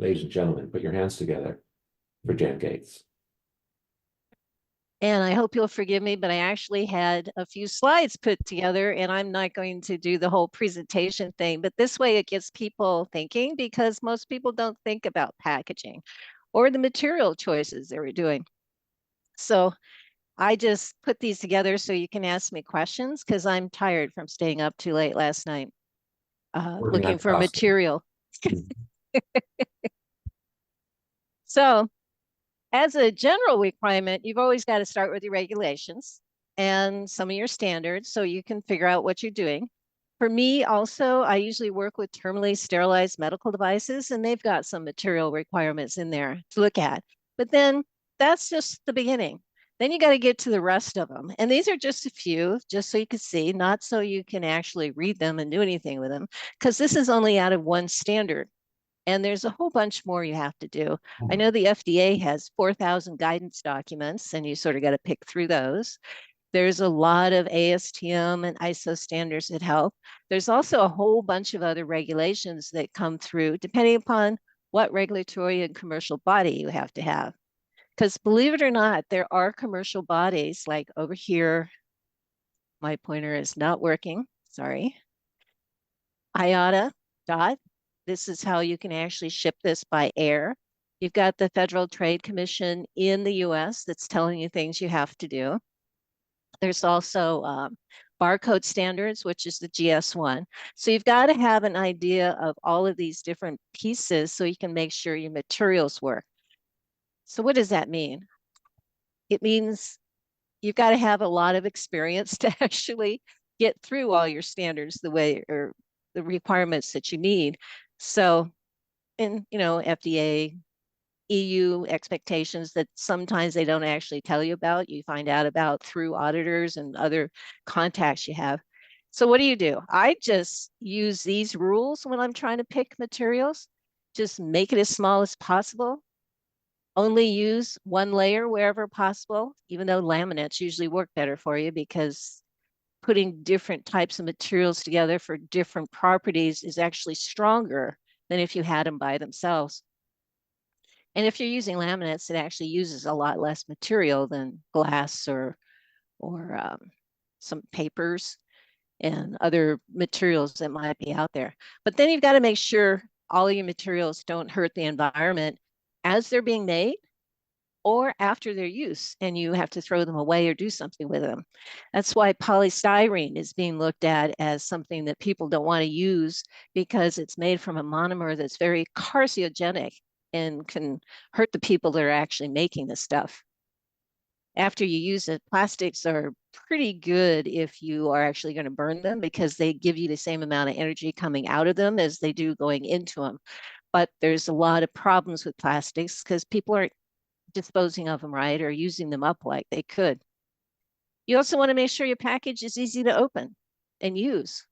Ladies and gentlemen, put your hands together for Jan Gates. And I hope you'll forgive me, but I actually had a few slides put together, and I'm not going to do the whole presentation thing, but this way it gets people thinking, because most people don't think about packaging or the material choices they were doing. So I just put these together so you can ask me questions, because I'm tired from staying up too late last night Working looking on for costing. material. So as a general requirement, you've always got to start with your regulations and some of your standards so you can figure out what you're doing. For me, also, I usually work with terminally sterilized medical devices, and they've got some material requirements in there to look at. But then that's just the beginning. Then you got to get to the rest of them. And these are just a few, just so you can see, not so you can actually read them and do anything with them, because this is only out of one standard. And there's a whole bunch more you have to do. I know the FDA has 4,000 guidance documents, and you sort of got to pick through those. There's a lot of ASTM and ISO standards that help. There's also a whole bunch of other regulations that come through, depending upon what regulatory and commercial body you have to have. Because believe it or not, there are commercial bodies like over here. My pointer is not working. Sorry. IATA, DOT. This is how you can actually ship this by air. You've got the Federal Trade Commission in the US that's telling you things you have to do. There's also barcode standards, which is the GS1. So you've got to have an idea of all of these different pieces so you can make sure your materials work. So what does that mean? It means you've got to have a lot of experience to actually get through all your standards the way, or the requirements that you need. So in, FDA, EU expectations that sometimes they don't actually tell you about, you find out about through auditors and other contacts you have. So what do? I just use these rules when I'm trying to pick materials. Just make it as small as possible. Only use one layer wherever possible, even though laminates usually work better for you, because putting different types of materials together for different properties is actually stronger than if you had them by themselves. And if you're using laminates, it actually uses a lot less material than glass or some papers and other materials that might be out there. But then you've got to make sure all your materials don't hurt the environment as they're being made or after their use, and you have to throw them away or do something with them. That's why polystyrene is being looked at as something that people don't want to use, because it's made from a monomer that's very carcinogenic and can hurt the people that are actually making the stuff. After you use it, plastics are pretty good if you are actually going to burn them, because they give you the same amount of energy coming out of them as they do going into them. But there's a lot of problems with plastics because people aren't disposing of them right or using them up like they could. You also want to make sure your package is easy to open and use.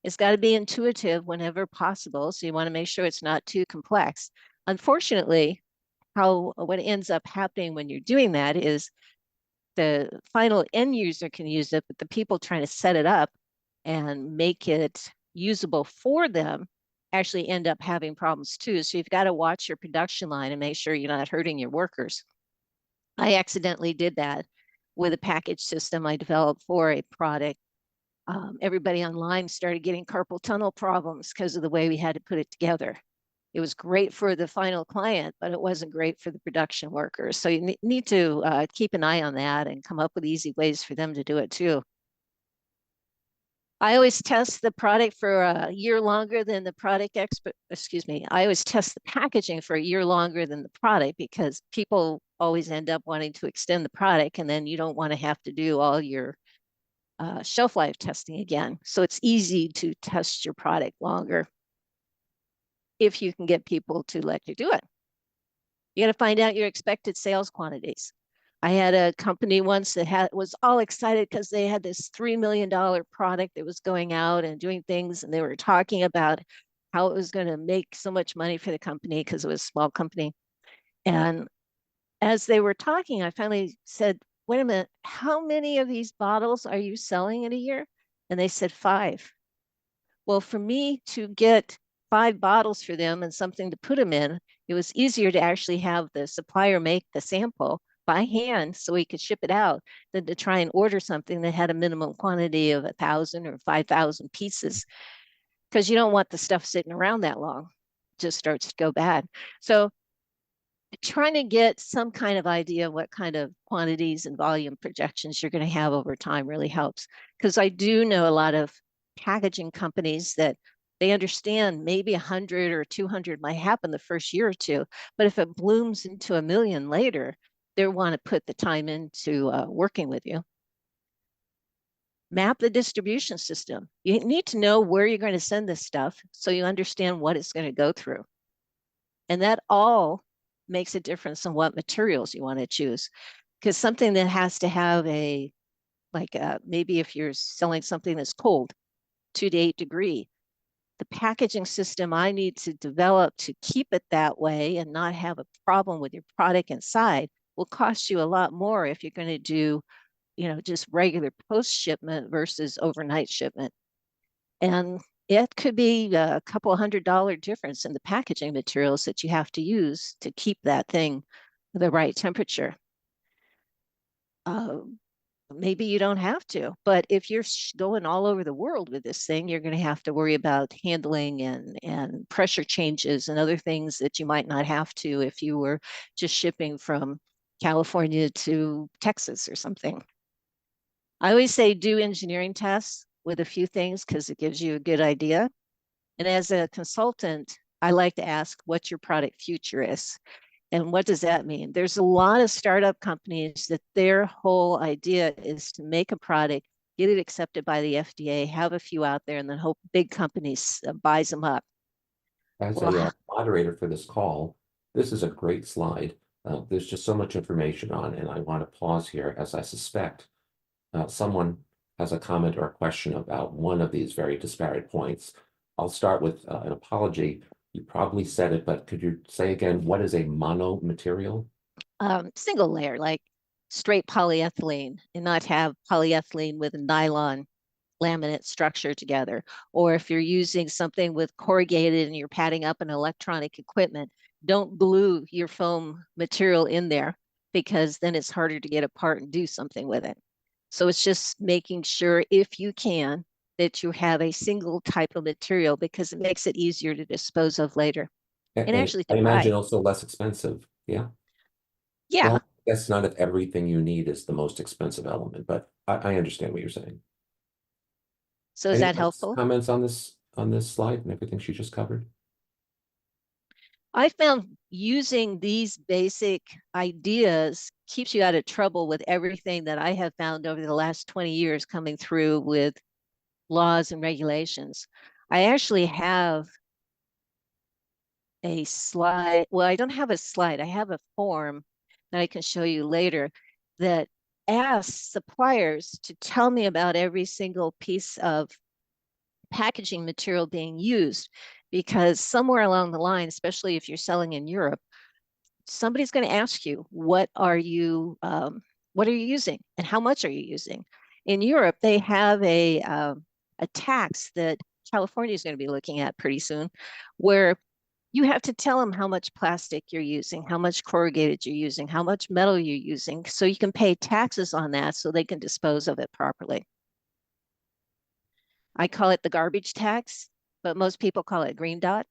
It's got to be intuitive whenever possible. So you want to make sure it's not too complex. Unfortunately, what ends up happening when you're doing that is the final end user can use it, but the people trying to set it up and make it usable for them actually end up having problems too. So you've got to watch your production line and make sure you're not hurting your workers. I accidentally did that with a package system I developed for a product. Everybody online started getting carpal tunnel problems because of the way we had to put it together. It was great for the final client, but it wasn't great for the production workers. So you need to keep an eye on that and come up with easy ways for them to do it too. I always test the product for a year longer than the product I always test the packaging for a year longer than the product, because people always end up wanting to extend the product, and then you don't want to have to do all your shelf life testing again. So it's easy to test your product longer if you can get people to let you do it. You got to find out your expected sales quantities. I had a company once that was all excited because they had this $3 million product that was going out and doing things, and they were talking about how it was going to make so much money for the company because it was a small company. And as they were talking, I finally said, wait a minute, how many of these bottles are you selling in a year? And they said 5. Well, for me to get 5 bottles for them and something to put them in, it was easier to actually have the supplier make the sample by hand so he could ship it out than to try and order something that had a minimum quantity of 1,000 or 5,000 pieces, because you don't want the stuff sitting around that long. It just starts to go bad. So trying to get some kind of idea of what kind of quantities and volume projections you're going to have over time really helps. Because I do know a lot of packaging companies that they understand maybe 100 or 200 might happen the first year or two, but if it blooms into 1 million later, they want to put the time into working with you. Map the distribution system. You need to know where you're going to send this stuff so you understand what it's going to go through. And that all makes a difference in what materials you want to choose. Because something that has to have maybe if you're selling something that's cold, 2 to 8 degree, the packaging system I need to develop to keep it that way and not have a problem with your product inside will cost you a lot more if you're going to do, just regular post shipment versus overnight shipment. And it could be a couple $100 difference in the packaging materials that you have to use to keep that thing the right temperature. Maybe you don't have to, but if you're going all over the world with this thing, you're going to have to worry about handling and pressure changes and other things that you might not have to if you were just shipping from California to Texas or something. I always say do engineering tests with a few things because it gives you a good idea. And as a consultant, I like to ask what your product future is. And what does that mean? There's a lot of startup companies that their whole idea is to make a product, get it accepted by the FDA, have a few out there, and then hope big companies buys them up. As a moderator for this call, this is a great slide. There's just so much information on, and I want to pause here as I suspect someone has a comment or a question about one of these very disparate points. I'll start with an apology. You probably said it, but could you say again, what is a mono material? Single layer, like straight polyethylene, and not have polyethylene with a nylon laminate structure together. Or if you're using something with corrugated and you're padding up an electronic equipment, don't glue your foam material in there because then it's harder to get apart and do something with it. So it's just making sure, if you can, that you have a single type of material because it makes it easier to dispose of later. And actually I to imagine buy. also less expensive. Yeah. Yeah. Well, that's not if everything you need is the most expensive element, but I understand what you're saying. So is Any that helpful? comments on this slide and everything she just covered? I found using these basic ideas keeps you out of trouble with everything that I have found over the last 20 years coming through with laws and regulations. I actually have a slide. Well, I don't have a slide. I have a form that I can show you later that asks suppliers to tell me about every single piece of packaging material being used, because somewhere along the line, especially if you're selling in Europe, somebody's going to ask you, what are you using and how much are you using? In Europe, they have a tax that California is going to be looking at pretty soon, where you have to tell them how much plastic you're using, how much corrugated you're using, how much metal you're using, so you can pay taxes on that so they can dispose of it properly. I call it the garbage tax, but most people call it green dot.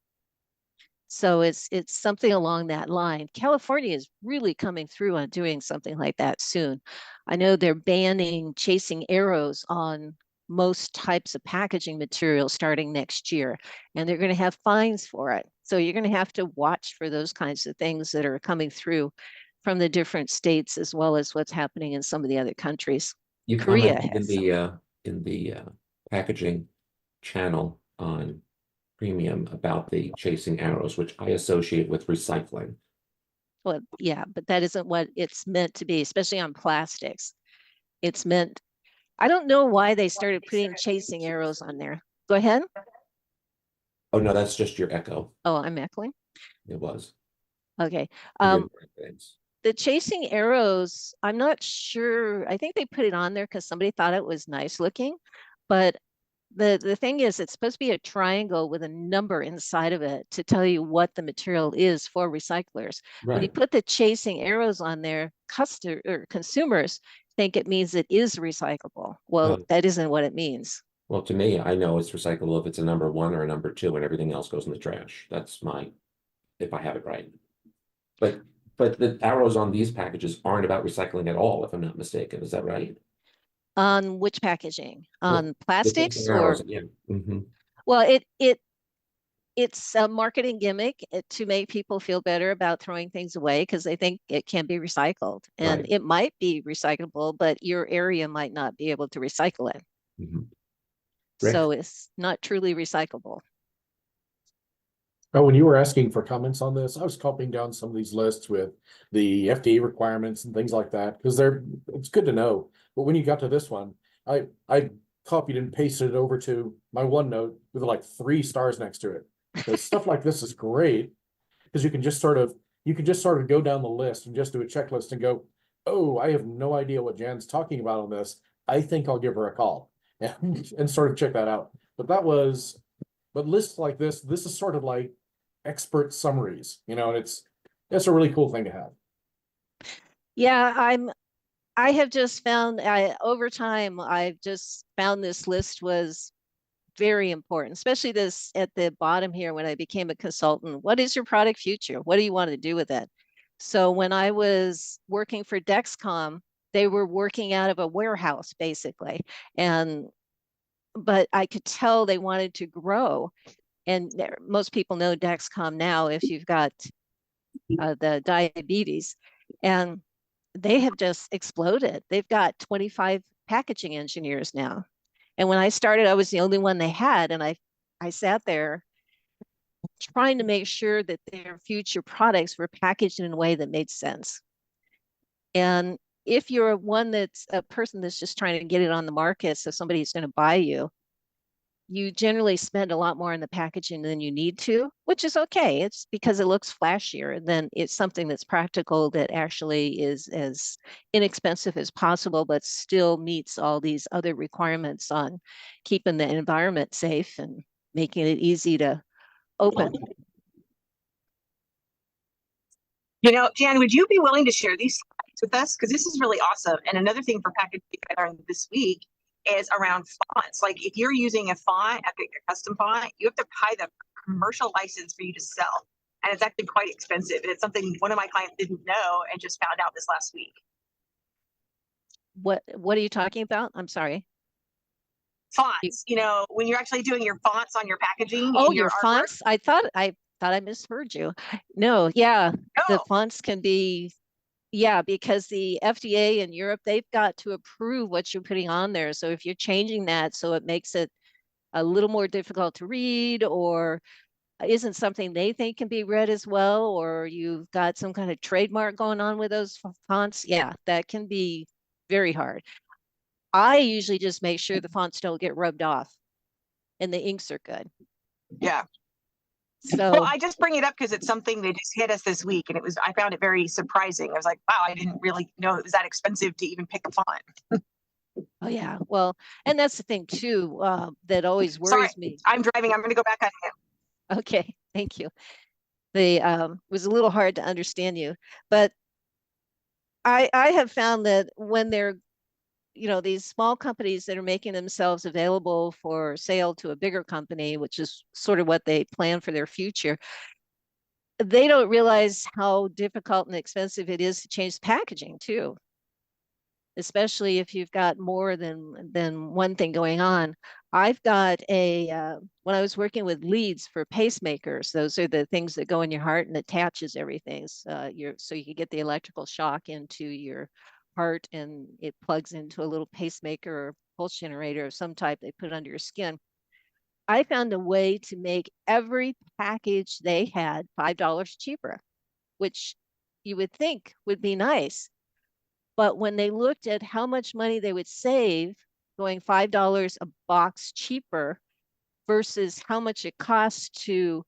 So it's something along that line. California is really coming through on doing something like that soon. I know they're banning chasing arrows on most types of packaging material starting next year, and they're going to have fines for it. So you're going to have to watch for those kinds of things that are coming through from the different states, as well as what's happening in some of the other countries. You Korea commented has in the packaging channel on Premium about the chasing arrows, which I associate with recycling. Well, yeah, but that isn't what it's meant to be, especially on plastics. It's meant, I don't know why they started putting chasing arrows on there. Go ahead. Oh, no, that's just your echo. Oh, I'm echoing. It was. Okay. Things. The chasing arrows, I'm not sure. I think they put it on there because somebody thought it was nice looking, but The thing is, it's supposed to be a triangle with a number inside of it to tell you what the material is for recyclers. When you Right. put the chasing arrows on there, customer or consumers think it means it is recyclable. Well, Well, that isn't what it means. well, to me, I know it's recyclable if it's a number one or a number two, and everything else goes in the trash. That's my, if I have it right. But but the arrows on these packages aren't about recycling at all, if I'm not mistaken. Is that right? On which packaging? Well, On the plastics chasing or arrows, yeah. Hmm. well, it's a marketing gimmick to make people feel better about throwing things away because they think it can be recycled. And Right. it might be recyclable, but your area might not be able to recycle it. Hmm. Rick? So it's not truly recyclable. Oh, when you were asking for comments on this, I was copying down some of these lists with the FDA requirements and things like that, because it's good to know. But when you got to this one, I copied and pasted it over to my OneNote with like 3 stars next to it. Because stuff like this is great, because you can just sort of go down the list and just do a checklist and go, oh, I have no idea what Jan's talking about on this. I think I'll give her a call and sort of check that out. But lists like this is sort of like expert summaries, and it's a really cool thing to have. Yeah, I have just found over time I've just found this list was very important, especially this at the bottom here when I became a consultant. What is your product future? What do you want to do with it? So when I was working for Dexcom, they were working out of a warehouse basically. But I could tell they wanted to grow. And most people know Dexcom now if you've got the diabetes. And they have just exploded. They've got 25 packaging engineers now. And when I started, I was the only one they had. And I sat there trying to make sure that their future products were packaged in a way that made sense. And if you're one that's a person that's just trying to get it on the market so somebody's going to buy you, you generally spend a lot more on the packaging than you need to, which is okay. It's because it looks flashier. And then it's something that's practical that actually is as inexpensive as possible, but still meets all these other requirements on keeping the environment safe and making it easy to open. Jan, would you be willing to share these slides with us? Because this is really awesome. And another thing for packaging I learned this week is around fonts. Like if you're using a font, a custom font, you have to buy the commercial license for you to sell. And it's actually quite expensive. And it's something one of my clients didn't know and just found out this last week. What are you talking about? I'm sorry. Fonts, when you're actually doing your fonts on your packaging. Oh, your fonts? I thought I misheard you. No, yeah, the fonts can be, yeah, because the FDA in Europe, they've got to approve what you're putting on there. So if you're changing that so it makes it a little more difficult to read or isn't something they think can be read as well, or you've got some kind of trademark going on with those fonts, yeah, that can be very hard. I usually just make sure the fonts don't get rubbed off and the inks are good. Yeah. So well, I just bring it up because it's something that just hit us this week, and I found it very surprising. I was like, wow, I didn't really know it was that expensive to even pick a font. Oh yeah, well, and that's the thing too that always worries me. I'm driving. I'm going to go back on him. Okay, thank you. The was a little hard to understand you, but I have found that when they're these small companies that are making themselves available for sale to a bigger company, which is sort of what they plan for their future, they don't realize how difficult and expensive it is to change the packaging too, especially if you've got more than one thing going on. I've got when I was working with leads for pacemakers, those are the things that go in your heart and attaches everything. So you can get the electrical shock into your heart and it plugs into a little pacemaker or pulse generator of some type they put under your skin. I found a way to make every package they had $5 cheaper, which you would think would be nice. But when they looked at how much money they would save going $5 a box cheaper versus how much it costs to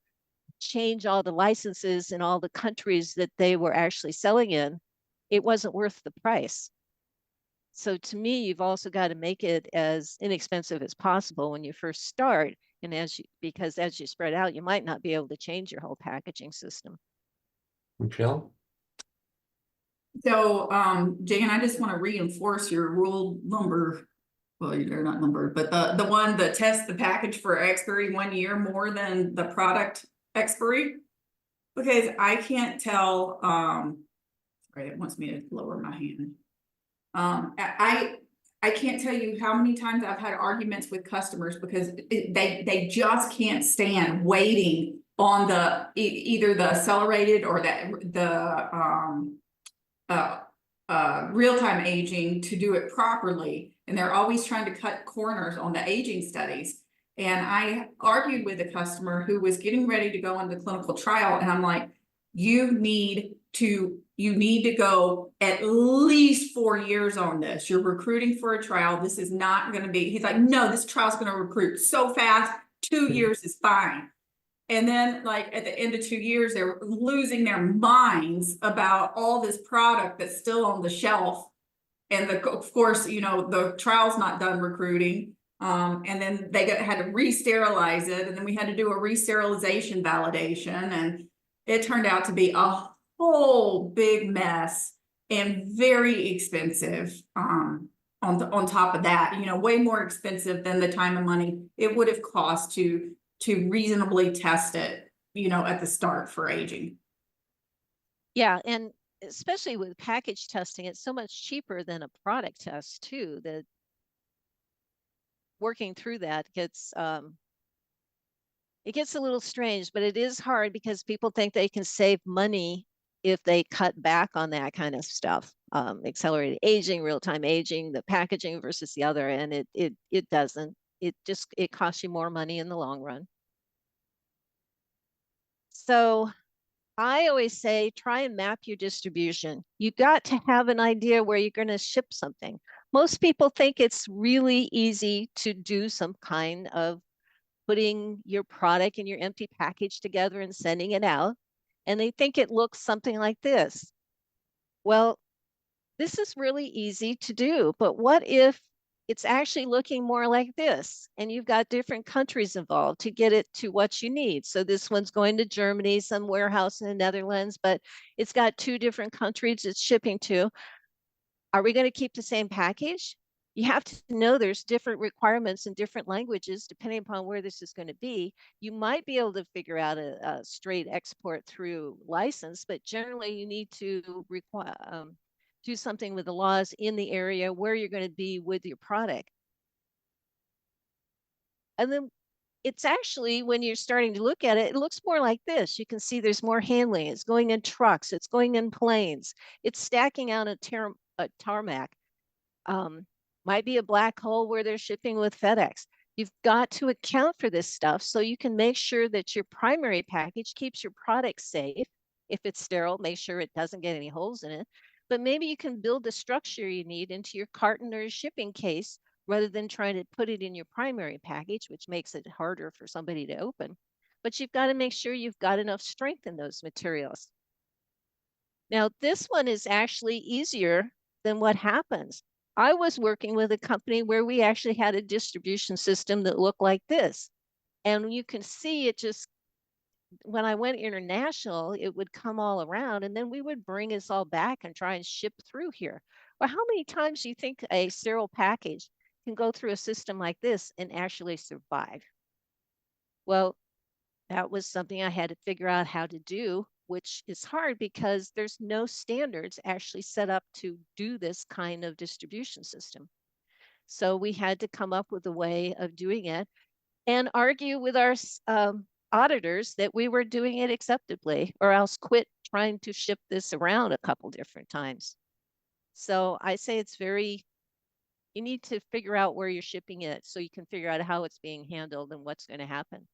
change all the licenses in all the countries that they were actually selling in, it wasn't worth the price. So to me, you've also got to make it as inexpensive as possible when you first start. And because as you spread out, you might not be able to change your whole packaging system. Michelle? So, Jan, I just want to reinforce your rule number. Well, they're not numbered, but the one that tests the package for expiry 1 year more than the product expiry. Because I can't tell, sorry, it wants me to lower my hand. I can't tell you how many times I've had arguments with customers because they just can't stand waiting on the either the accelerated or the real-time aging to do it properly, and they're always trying to cut corners on the aging studies. And I argued with a customer who was getting ready to go on the clinical trial, and I'm like, you need to go at least 4 years on this. You're recruiting for a trial. This is not going to be, he's like, no, this trial's going to recruit so fast. 2 years is fine. And then like at the end of 2 years, they're losing their minds about all this product that's still on the shelf. And of course, you know, the trial's not done recruiting. And then they had to re-sterilize it. And then we had to do a re-sterilization validation. And it turned out to be a whole big mess and very expensive. On top of that, you know, way more expensive than the time and money it would have cost to reasonably test it, you know, at the start for aging. Yeah, and especially with package testing, it's so much cheaper than a product test too, that working through that gets it gets a little strange, but it is hard because people think they can save money if they cut back on that kind of stuff. Accelerated aging, real-time aging, the packaging versus the other, and it doesn't. It costs you more money in the long run. So I always say, try and map your distribution. You got to have an idea where you're going to ship something. Most people think it's really easy to do some kind of putting your product in your empty package together and sending it out. And they think it looks something like this. Well, this is really easy to do, but what if it's actually looking more like this, and you've got different countries involved to get it to what you need? So this one's going to Germany, some warehouse in the Netherlands, but it's got 2 different countries it's shipping to. Are we going to keep the same package? You have to know there's different requirements in different languages depending upon where this is going to be. You might be able to figure out a straight export through license, but generally you need to do something with the laws in the area where you're going to be with your product. And then it's actually, when you're starting to look at it, it looks more like this. You can see there's more handling. It's going in trucks. It's going in planes. It's stacking out a tarmac. Might be a black hole where they're shipping with FedEx. You've got to account for this stuff so you can make sure that your primary package keeps your product safe. If it's sterile, make sure it doesn't get any holes in it. But maybe you can build the structure you need into your carton or your shipping case rather than trying to put it in your primary package, which makes it harder for somebody to open. But you've got to make sure you've got enough strength in those materials. Now, this one is actually easier than what happens. I was working with a company where we actually had a distribution system that looked like this. And you can see it just, when I went international, it would come all around, and then we would bring us all back and try and ship through here. Well, how many times do you think a sterile package can go through a system like this and actually survive? Well, that was something I had to figure out how to do, which is hard because there's no standards actually set up to do this kind of distribution system. So we had to come up with a way of doing it and argue with our auditors that we were doing it acceptably, or else quit trying to ship this around a couple different times. So I say it's you need to figure out where you're shipping it so you can figure out how it's being handled and what's going to happen.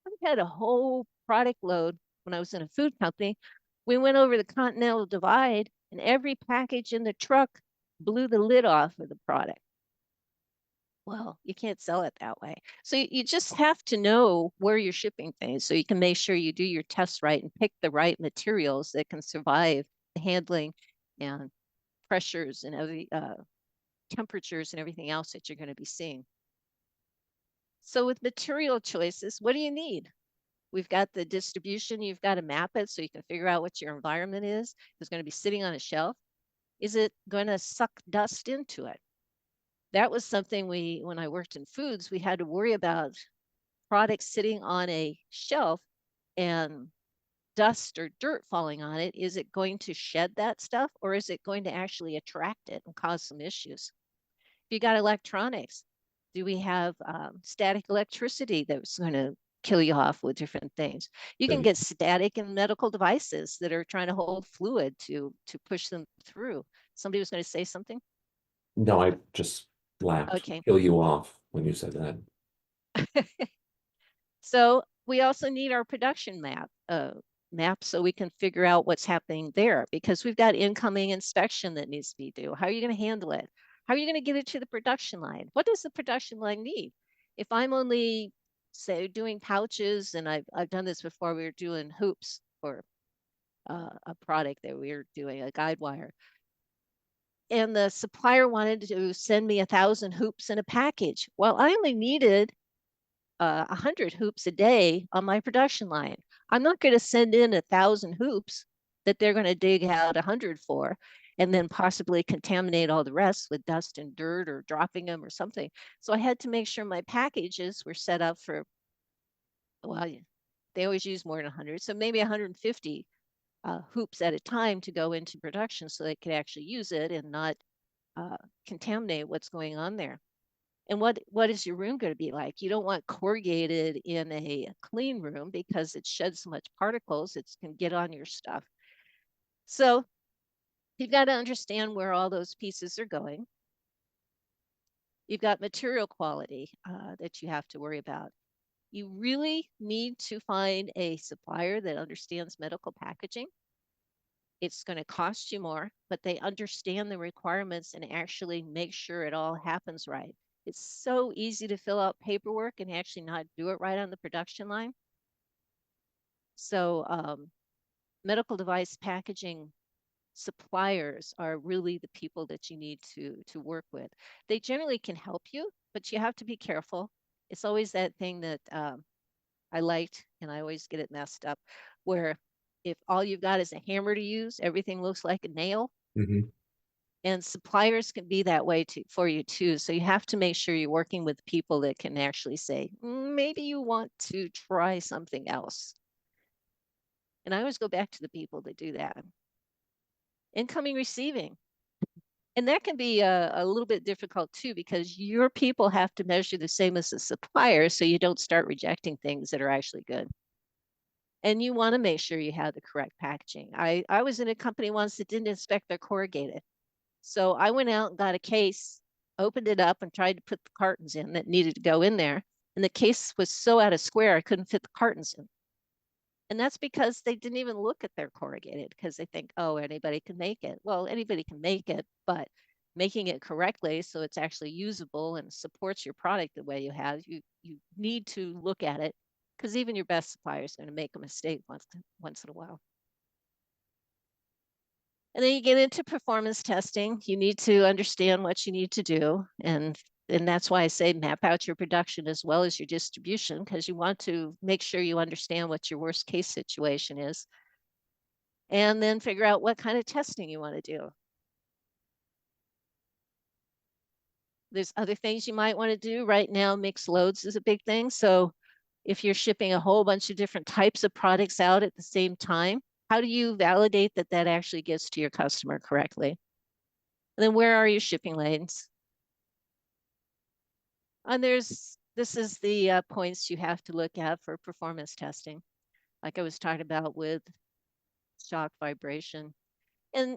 I had a whole product load when I was in a food company. We went over the Continental Divide, and every package in the truck blew the lid off of the product. Well, you can't sell it that way. So you just have to know where you're shipping things so you can make sure you do your tests right and pick the right materials that can survive the handling and pressures and temperatures and everything else that you're going to be seeing. So with material choices, what do you need? We've got the distribution. You've got to map it so you can figure out what your environment is. It's going to be sitting on a shelf. Is it going to suck dust into it? That was something when I worked in foods, we had to worry about products sitting on a shelf and dust or dirt falling on it. Is it going to shed that stuff, or is it going to actually attract it and cause some issues? If you got electronics, do we have static electricity that's going to kill you off with different things? You can get static in medical devices that are trying to hold fluid to push them through. Somebody was going to say something? No, I just laughed. Okay. Kill you off when you said that. So we also need our production map so we can figure out what's happening there, because we've got incoming inspection that needs to be due. How are you going to handle it? How are you going to get it to the production line? What does the production line need? If I'm only, say, doing pouches, and I've done this before, we were doing hoops for a product that we were doing, a guide wire. And the supplier wanted to send me 1,000 hoops in a package. Well, I only needed 100 hoops a day on my production line. I'm not going to send in 1,000 hoops that they're going to dig out 100 for, and then possibly contaminate all the rest with dust and dirt or dropping them or something. So I had to make sure my packages were set up for, well, they always use more than 100, so maybe 150 hoops at a time to go into production so they could actually use it and not contaminate what's going on there. And what is your room going to be like? You don't want corrugated in a clean room because it sheds so much particles, it can get on your stuff. So you've got to understand where all those pieces are going. You've got material quality that you have to worry about. You really need to find a supplier that understands medical packaging. It's going to cost you more, but they understand the requirements and actually make sure it all happens right. It's so easy to fill out paperwork and actually not do it right on the production line. So medical device packaging suppliers are really the people that you need to work with. They generally can help you, but you have to be careful. It's always that thing that I liked, and I always get it messed up, where if all you've got is a hammer to use, everything looks like a nail. Mm-hmm. And suppliers can be that way for you too. So you have to make sure you're working with people that can actually say, maybe you want to try something else. And I always go back to the people that do that. Incoming receiving. And that can be a little bit difficult too, because your people have to measure the same as the supplier, so you don't start rejecting things that are actually good. And you want to make sure you have the correct packaging. I was in a company once that didn't inspect their corrugated. So I went out and got a case, opened it up and tried to put the cartons in that needed to go in there. And the case was so out of square, I couldn't fit the cartons in. And that's because they didn't even look at their corrugated, because they think, oh, anybody can make it. Well, anybody can make it, but making it correctly so it's actually usable and supports your product the way you have, you need to look at it, because even your best supplier is going to make a mistake once in a while. And then you get into performance testing. You need to understand what you need to do. And that's why I say map out your production as well as your distribution, because you want to make sure you understand what your worst case situation is. And then figure out what kind of testing you want to do. There's other things you might want to do. Right now, mixed loads is a big thing. So if you're shipping a whole bunch of different types of products out at the same time, how do you validate that that actually gets to your customer correctly? And then where are your shipping lanes? And this is the points you have to look at for performance testing. Like I was talking about with shock vibration. And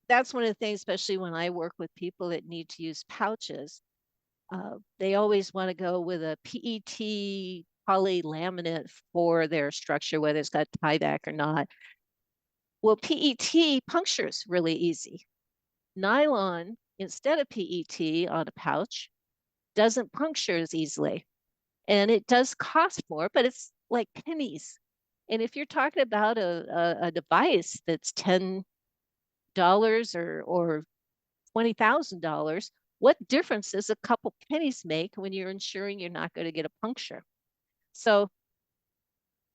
that's one of the things, especially when I work with people that need to use pouches. They always want to go with a PET polylaminate for their structure, whether it's got tieback or not. Well, PET punctures really easy. Nylon, instead of PET on a pouch, doesn't puncture as easily. And it does cost more, but it's like pennies. And if you're talking about a device that's $10 or $20,000, what difference does a couple pennies make when you're ensuring you're not going to get a puncture? So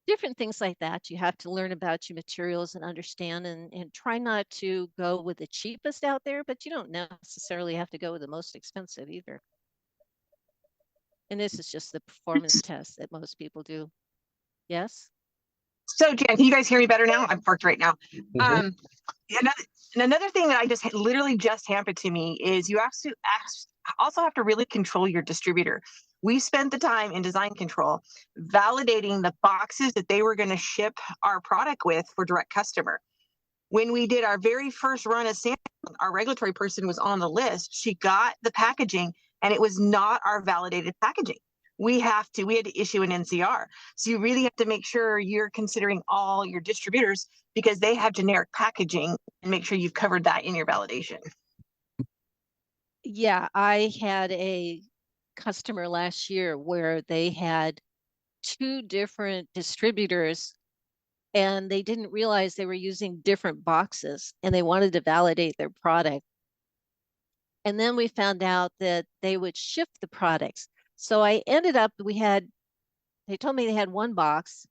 different things like that. You have to learn about your materials and understand, and try not to go with the cheapest out there, but you don't necessarily have to go with the most expensive either. And this is just the performance test that most people do. Yes? So Jan, can you guys hear me better now? I'm parked right now. Mhm. Another thing that I just literally just happened to me is you have to also have to really control your distributor. We spent the time in design control validating the boxes that they were going to ship our product with for direct customer. When we did our very first run of sampling, our regulatory person was on the list. She got the packaging and it was not our validated packaging. We had to issue an NCR. So you really have to make sure you're considering all your distributors because they have generic packaging, and make sure you've covered that in your validation. Yeah, I had a customer last year where they had 2 different distributors and they didn't realize they were using different boxes and they wanted to validate their product. And then we found out that they would ship the products. So I ended up, they told me they had 1 box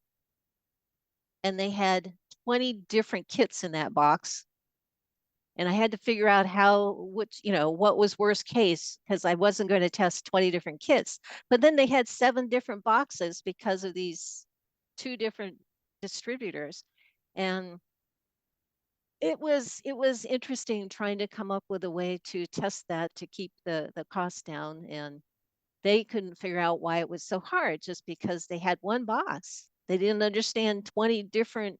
and they had 20 different kits in that box. And I had to figure out what was worst case, because I wasn't going to test 20 different kits. But then they had 7 different boxes because of these 2 different distributors. And it was interesting trying to come up with a way to test that to keep the cost down. And they couldn't figure out why it was so hard, just because they had 1 box. They didn't understand 20 different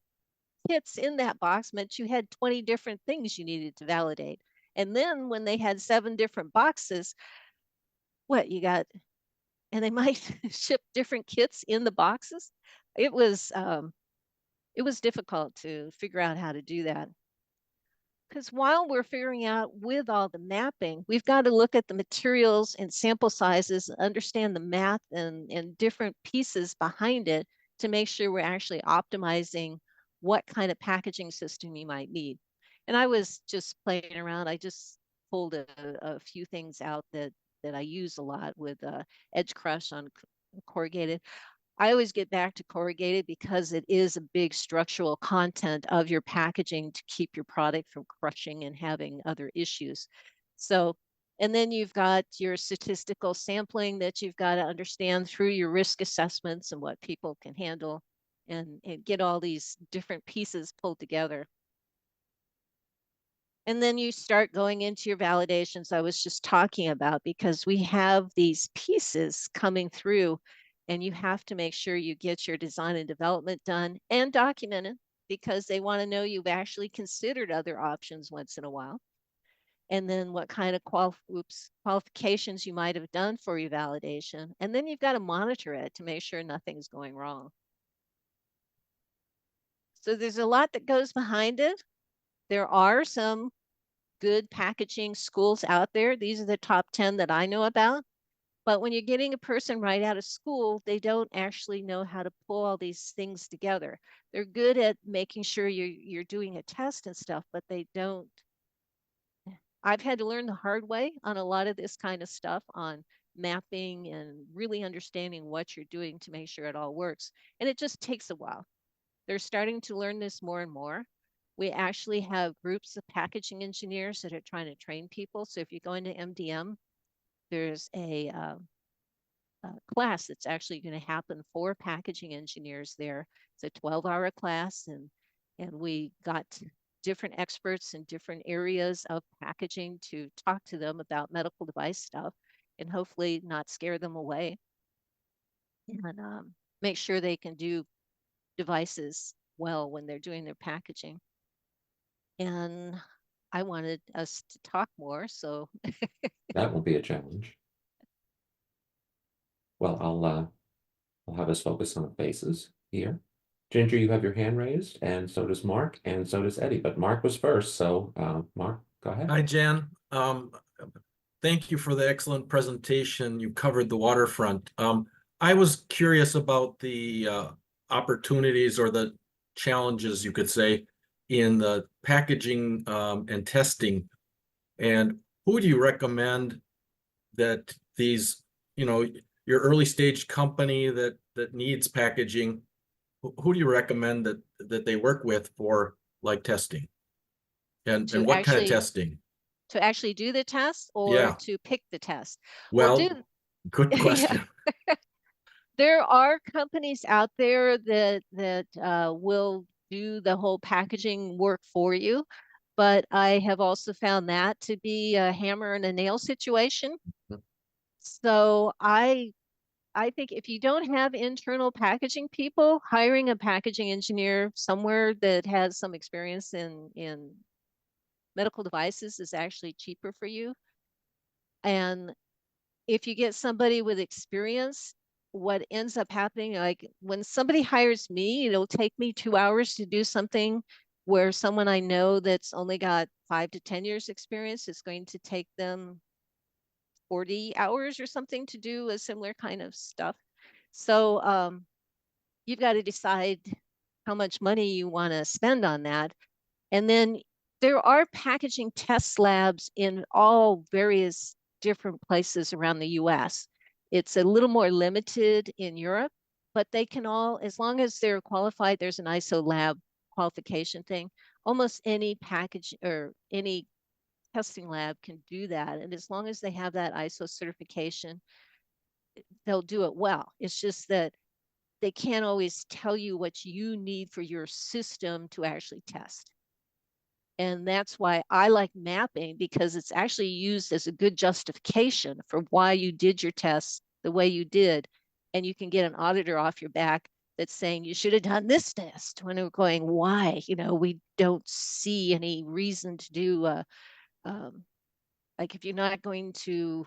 kits in that box meant you had 20 different things you needed to validate. And then when they had 7 different boxes, and they might ship different kits in the boxes. It was difficult to figure out how to do that. Because while we're figuring out with all the mapping, we've got to look at the materials and sample sizes, understand the math and different pieces behind it to make sure we're actually optimizing what kind of packaging system you might need. And I was just playing around. I just pulled a few things out that I use a lot with Edge Crush on corrugated. I always get back to corrugated because it is a big structural content of your packaging to keep your product from crushing and having other issues. So, and then you've got your statistical sampling that you've got to understand through your risk assessments and what people can handle, and get all these different pieces pulled together. And then you start going into your validations I was just talking about, because we have these pieces coming through and you have to make sure you get your design and development done and documented, because they want to know you've actually considered other options once in a while. And then what kind of qualifications you might have done for your validation. And then you've got to monitor it to make sure nothing's going wrong. So there's a lot that goes behind it. There are some good packaging schools out there. These are the top 10 that I know about. But when you're getting a person right out of school, they don't actually know how to pull all these things together. They're good at making sure you're doing a test and stuff, but they don't. I've had to learn the hard way on a lot of this kind of stuff, on mapping and really understanding what you're doing to make sure it all works. And it just takes a while. They're starting to learn this more and more. We actually have groups of packaging engineers that are trying to train people. So if you go into MDM, there's a class that's actually going to happen for packaging engineers there. It's a 12-hour class, and we got different experts in different areas of packaging to talk to them about medical device stuff and hopefully not scare them away, and make sure they can do devices well when they're doing their packaging. And I wanted us to talk more, so That will be a challenge. Well, I'll have us focus on the faces here. Ginger, you have your hand raised, and so does Mark, and so does Eddie. But Mark was first, so Mark, go ahead. Hi, Jan. Thank you for the excellent presentation. You covered the waterfront. I was curious about the opportunities or the challenges, you could say, in the packaging and testing. And who do you recommend that these, your early stage company that needs packaging, who do you recommend that they work with for like testing? And To what kind of actually- testing? To actually do the test or Yeah. to pick the test? Well, good question. There are companies out there that will do the whole packaging work for you, but I have also found that to be a hammer and a nail situation. Mhm. So I think if you don't have internal packaging people, hiring a packaging engineer somewhere that has some experience in medical devices is actually cheaper for you. And if you get somebody with experience, what ends up happening, like when somebody hires me, it'll take me 2 hours to do something where someone I know that's only got 5 to 10 years experience is going to take them 40 hours or something to do a similar kind of stuff. So you've got to decide how much money you want to spend on that. And then there are packaging test labs in all various different places around the US. It's a little more limited in Europe, but they can all, as long as they're qualified, there's an ISO lab qualification thing. Almost any package or any testing lab can do that. And as long as they have that ISO certification, they'll do it well. It's just that they can't always tell you what you need for your system to actually test. And that's why I like mapping, because it's actually used as a good justification for why you did your tests the way you did. And you can get an auditor off your back that's saying you should have done this test, when we're going, why? We don't see any reason to do, like if you're not going to,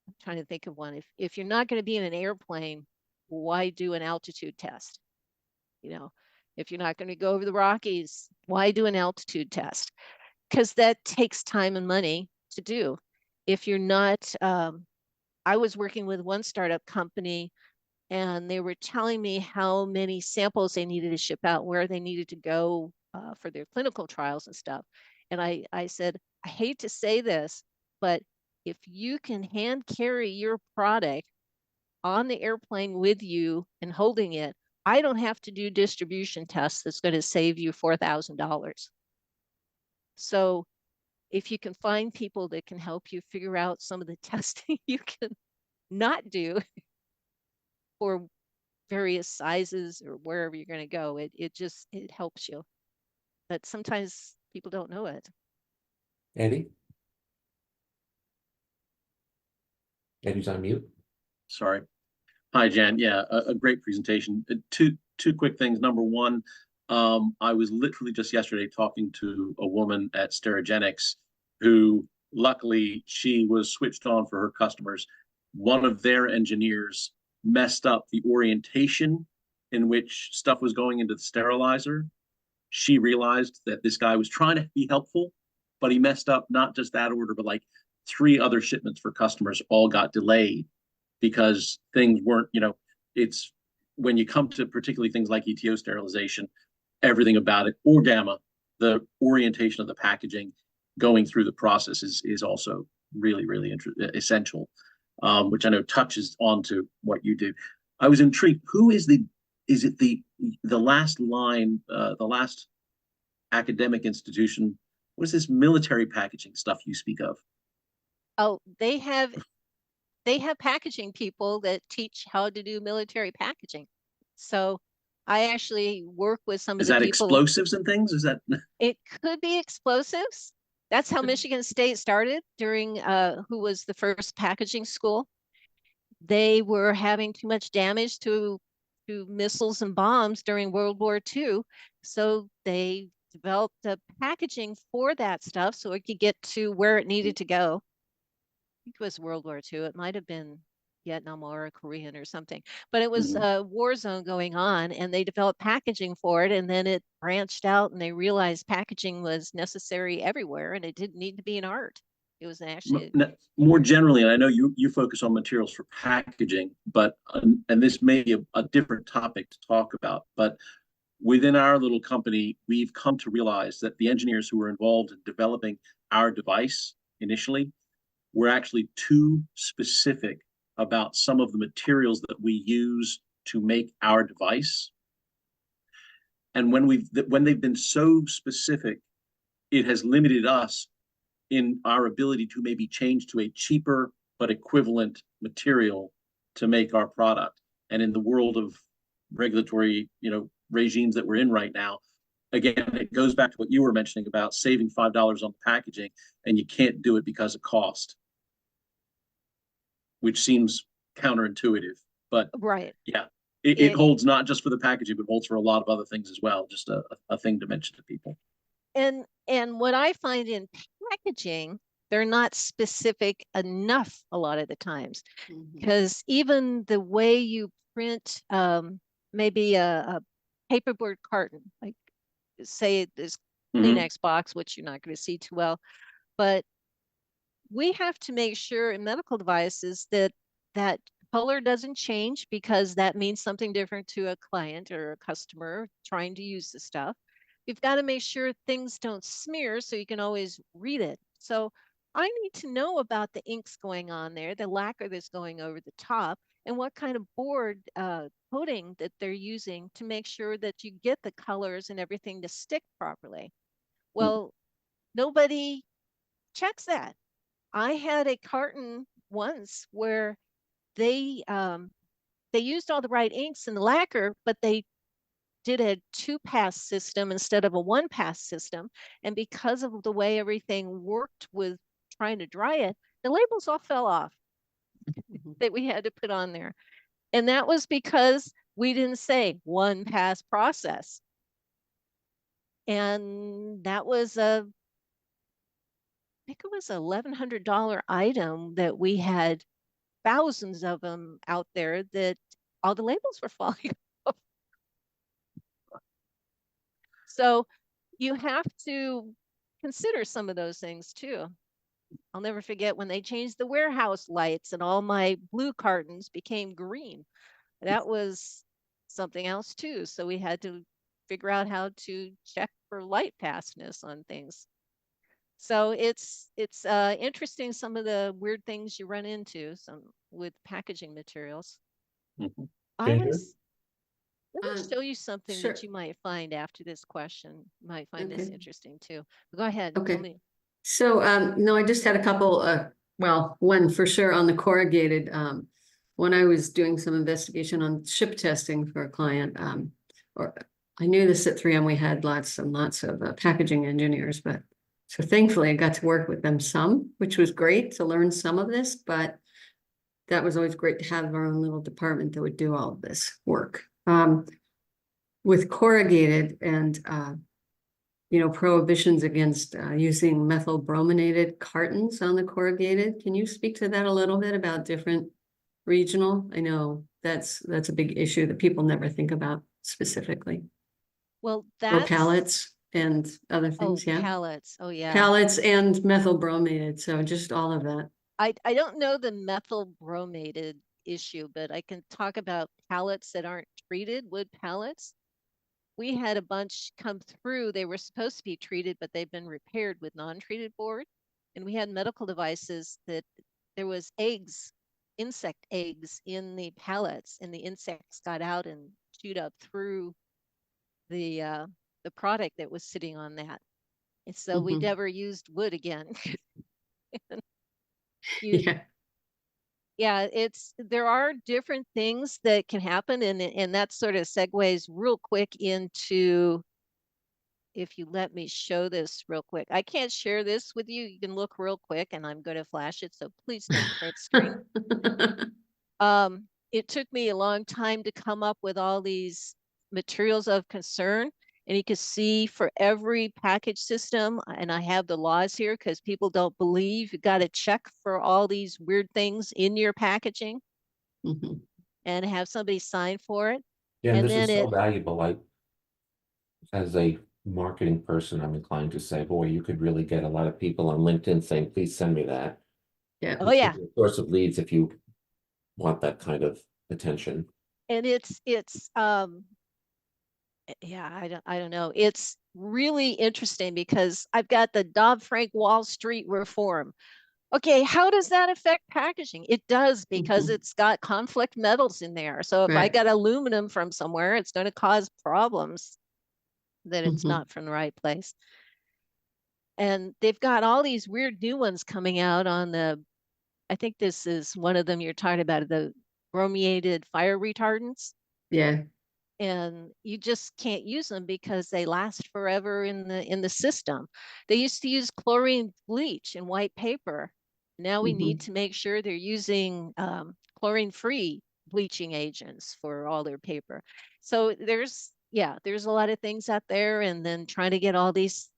I'm trying to think of one. If you're not going to be in an airplane, why do an altitude test? If you're not going to go over the Rockies, why do an altitude test? Because that takes time and money to do. If you're not, I was working with one startup company and they were telling me how many samples they needed to ship out, where they needed to go for their clinical trials and stuff. And I said, I hate to say this, but if you can hand carry your product on the airplane with you and holding it, I don't have to do distribution tests that's going to save you $4,000. So if you can find people that can help you figure out some of the testing you can not do for various sizes or wherever you're going to go, it helps you. But sometimes people don't know it. Andy? Andy's on mute. Sorry. Hi, Jan. Yeah, a great presentation. Two quick things. Number one, I was literally just yesterday talking to a woman at Sterigenics who, luckily, she was switched on for her customers. One of their engineers messed up the orientation in which stuff was going into the sterilizer. She realized that this guy was trying to be helpful, but he messed up not just that order, but like 3 other shipments for customers all got delayed because things weren't, it's when you come to particularly things like ETO sterilization, everything about it, or gamma, the orientation of the packaging going through the process is also really, really essential, which I know touches onto what you do. I was intrigued. Who is it the last line, the last academic institution? What is this military packaging stuff you speak of? Oh, they have packaging people that teach how to do military packaging. So I actually work with some of the people. Is that explosives and things? Is that? It could be explosives. That's how Michigan State started during who was the first packaging school. They were having too much damage to missiles and bombs during World War II. So they developed the packaging for that stuff so it could get to where it needed to go. I think it was World War II. It might have been Vietnam or Korean or something, but it was a war zone going on and they developed packaging for it. And then it branched out and they realized packaging was necessary everywhere and it didn't need to be an art. It was actually more generally. And I know you focus on materials for packaging, but, and this may be a different topic to talk about, but within our little company, we've come to realize that the engineers who were involved in developing our device initially we're actually too specific about some of the materials that we use to make our device. And when they've been so specific, it has limited us in our ability to maybe change to a cheaper but equivalent material to make our product. And in the world of regulatory, regimes that we're in right now, again, it goes back to what you were mentioning about saving $5 on packaging, and you can't do it because of cost, which seems counterintuitive. But Right. yeah, it holds not just for the packaging, but holds for a lot of other things as well. Just a thing to mention to people. And what I find in packaging, they're not specific enough a lot of the times, because even the way you print maybe a paperboard carton, like say this Kleenex box, which you're not going to see too well, but we have to make sure in medical devices that that color doesn't change, because that means something different to a client or a customer trying to use the stuff. You've got to make sure things don't smear so you can always read it. So I need to know about the inks going on there, the lacquer that's going over the top, and what kind of board coating that they're using to make sure that you get the colors and everything to stick properly. Well, nobody checks that. I had a carton once where they used all the right inks and the lacquer, but they did a 2-pass system instead of a 1-pass system. And because of the way everything worked with trying to dry it, the labels all fell off that we had to put on there. And that was because we didn't say 1-pass process. And that was I think it was an $1,100 item that we had thousands of them out there that all the labels were falling off. So you have to consider some of those things too. I'll never forget when they changed the warehouse lights and all my blue cartons became green. That was something else too. So we had to figure out how to check for light fastness on things. So it's interesting, some of the weird things you run into with packaging materials. Let me show you something that you might find after this question. You might find this interesting too. Go ahead. Okay. Tell me. So, no, I just had a couple, well, one for sure on the corrugated. When I was doing some investigation on ship testing for a client, or I knew this at 3M, we had lots and lots of packaging engineers, but so thankfully I got to work with them some, which was great to learn some of this, but that was always great to have our own little department that would do all of this work. With corrugated and, prohibitions against using methyl brominated cartons on the corrugated. Can you speak to that a little bit about different regional? I know that's a big issue that people never think about specifically. Well, or pallets and other things. Yeah. Pallets. Oh yeah. Pallets and methyl bromated. So just all of that. I don't know the methyl bromated issue, but I can talk about pallets that aren't treated, wood pallets. We had a bunch come through. They were supposed to be treated, but they've been repaired with non-treated board. And we had medical devices that there was eggs, insect eggs in the pallets, and the insects got out and chewed up through the product that was sitting on that. And so we never used wood again. Yeah, there are different things that can happen, and that sort of segues real quick into, if you let me show this real quick. I can't share this with you. You can look real quick and I'm going to flash it, so please don't print screen. It took me a long time to come up with all these materials of concern. And you can see for every package system, and I have the laws here because people don't believe, you got to check for all these weird things in your packaging and have somebody sign for it. Yeah, and this then is so valuable. Like, as a marketing person, I'm inclined to say, boy, you could really get a lot of people on LinkedIn saying, please send me that. Yeah. Oh yeah. Source of leads if you want that kind of attention. And it's yeah, I don't know. It's really interesting because I've got the Dodd-Frank Wall Street reform. Okay, how does that affect packaging? It does because Mhm. it's got conflict metals in there. So if I Right. got aluminum from somewhere, it's going to cause problems that it's Mhm. not from the right place. And they've got all these weird new ones coming out on the, I think this is one of them you're talking about, the brominated fire retardants. Yeah. And you just can't use them because they last forever in the system. They used to use chlorine bleach in white paper. Now we need Mhm. to make sure they're using chlorine-free bleaching agents for all their paper. So there's a lot of things out there, and then trying to get all these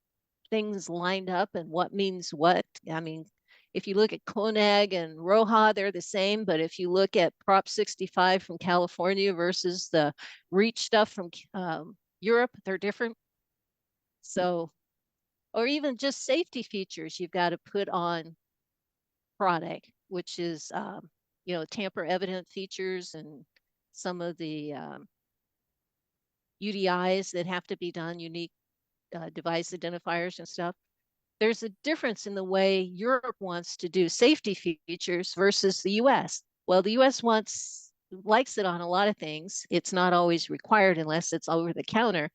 things lined up and what means what. I mean, if you look at Konag and Roja, they're the same, but if you look at Prop 65 from California versus the REACH stuff from Europe, they're different. So, or even just safety features you've got to put on product, which is, tamper evident features and some of the UDIs that have to be done, unique device identifiers and stuff. There's a difference in the way Europe wants to do safety features versus the US. Well, the US likes it on a lot of things. It's not always required unless it's over the counter.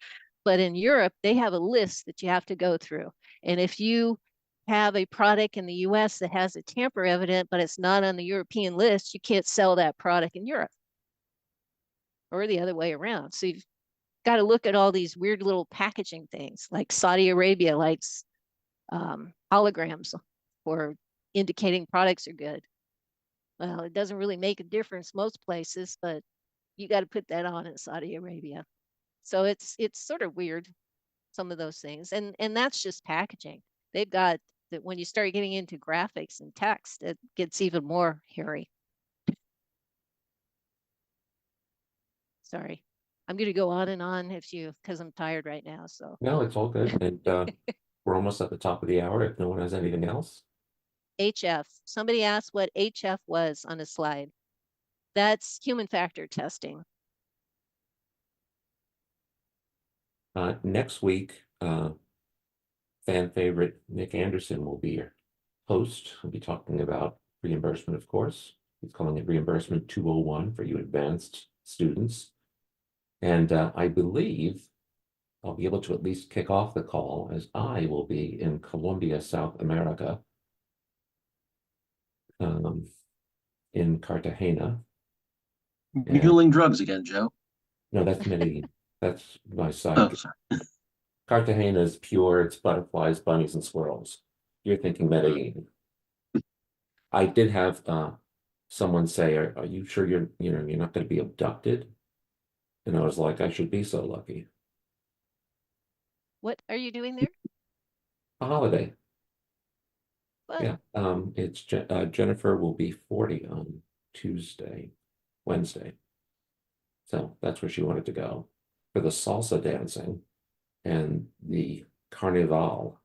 But in Europe, they have a list that you have to go through. And if you have a product in the US that has a tamper evident, but it's not on the European list, you can't sell that product in Europe or the other way around. So you've got to look at all these weird little packaging things, like Saudi Arabia likes holograms for indicating products are good. Well, it doesn't really make a difference most places, but you got to put that on in Saudi Arabia. So it's sort of weird, some of those things. And that's just packaging. They've got that when you start getting into graphics and text, it gets even more hairy. Sorry. I'm going to go on and on because I'm tired right now. So No, it's all good. And we're almost at the top of the hour. If no one has anything else. HF. Somebody asked what HF was on a slide. That's human factor testing. Next week, fan favorite Nick Anderson will be your host. We'll be talking about reimbursement, of course. He's calling it reimbursement 201 for you advanced students. And I believe I'll be able to at least kick off the call as I will be in Colombia, South America, in Cartagena. Muling drugs again, Joe. No, that's Medellin. That's my side. Oh, sorry. Cartagena is pure. It's butterflies, bunnies, and squirrels. You're thinking Medellin. I did have someone say, are you sure you're not going to be abducted? And I was like, I should be so lucky. What are you doing there? A holiday. What? Yeah. It's Jennifer will be 40 on Wednesday. So that's where she wanted to go for the salsa dancing and the carnival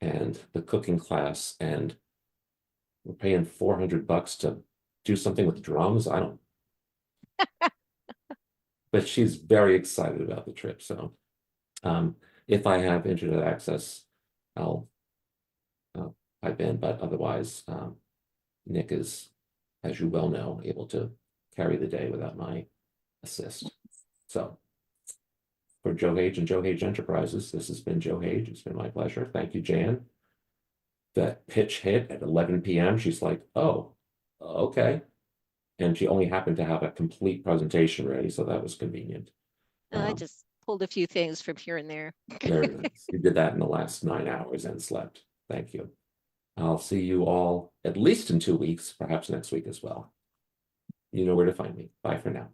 and the cooking class, and we're paying $400 to do something with drums. I don't. But she's very excited about the trip. So if I have internet access, I'll pipe in, but otherwise Nick is, as you well know, able to carry the day without my assist. So for Joe Hage and Joe Hage Enterprises, this has been Joe Hage. It's been my pleasure. Thank you, Jan. That pitch hit at 11 p.m. She's like, oh, okay. And she only happened to have a complete presentation ready, so that was convenient. I just pulled a few things from here and there. Very nice. You did that in the last 9 hours and slept. Thank you. I'll see you all at least in 2 weeks, perhaps next week as well. You know where to find me. Bye for now.